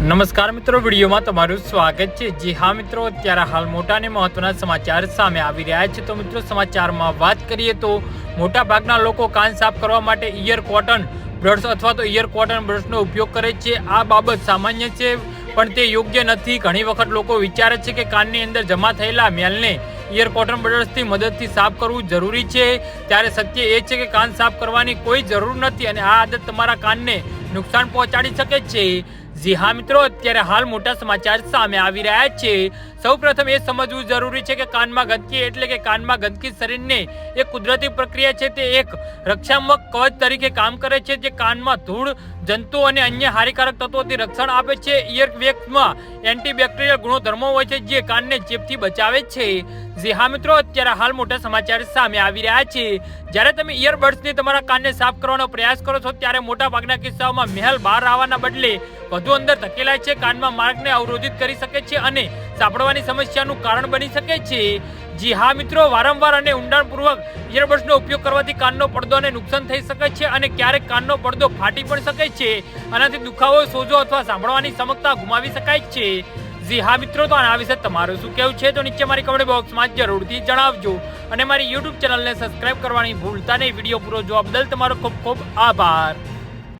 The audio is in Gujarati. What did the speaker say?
નમસ્કાર મિત્રો, વિડીયોમાં તમારું સ્વાગત છે। જી હા મિત્રો, અત્યારે હાલ મોટા અને મહત્વના સમાચાર સામે આવી રહ્યા છે। તો મિત્રો, સમાચારમાં વાત કરીએ તો મોટા ભાગના લોકો કાન સાફ કરવા માટે ઇયર કોટન બ્રશ અથવા તો ઇયર કોટન બ્રશનો ઉપયોગ કરે છે। આ બાબત સામાન્ય છે પણ તે યોગ્ય નથી। ઘણી વખત લોકો વિચારે છે કે કાનની અંદર જમા થયેલા મેલને ઇયર કોટન બ્રશની મદદથી સાફ કરવું જરૂરી છે, ત્યારે સત્ય એ છે કે કાન સાફ કરવાની કોઈ જરૂર નથી અને આ આદત તમારા કાનને નુકસાન પહોંચાડી શકે છે। જી હા મિત્રો, અત્યારે હાલ મોટા સમાચાર સામે આવી રહ્યા છે। સૌપ્રથમ એ સમજવું જરૂરી છે કે કાનમાં ગંદકી એટલે કે કાનમાં ગંદકી શરીરને એક કુદરતી પ્રક્રિયા છે। તે એક રક્ષાત્મક કવચ તરીકે કામ કરે છે જે કાનમાં ધૂળ, જંતુ અને અન્ય હાનિકારક તત્વોથી રક્ષણ આપે છે। ઇયર વેક્સમાં એન્ટીબેક્ટેરિયલ ગુણધર્મો હોય છે જે કાનને ચેપથી બચાવે છે। જી હા મિત્રો, અત્યારે હાલ મોટા સમાચાર સામે આવી રહ્યા છે। જ્યારે તમે ઇયરબડ્સથી તમારા કાનને સાફ કરવાનો પ્રયાસ કરો છો ત્યારે મોટા ભાગના કિસ્સાઓમાં મેલ બહાર આવવાના બદલે વધુ અંદર ધકેલાય છે, કાનમાં માર્ગને અવરોધિત કરી શકે છે અને સાંભળવાની સમસ્યાનું કારણ બની શકે છે। જી હા મિત્રો, વારંવાર અને ઊંડાણપૂર્વક ઇયરબડ્સનો ઉપયોગ કરવાથી કાનનો પડદોને નુકસાન થઈ શકે છે અને ક્યારેક કાનનો પડદો ફાટી પણ શકે છે। આનાથી દુખાવો, સોજો અથવા સાંભળવાની ક્ષમતા ગુમાવી શકાય છે। જી હા મિત્રો, તો આના વિશે તમારું શું કહેવું છે તો નીચે મારી કમેન્ટ બોક્સમાં જરૂરથી જણાવજો અને મારી યુટ્યુબ ચેનલને સબસ્ક્રાઇબ કરવાની ભૂલતા નહીં। વિડીયો પૂરો જોવા બદલ તમારો ખૂબ ખૂબ આભાર।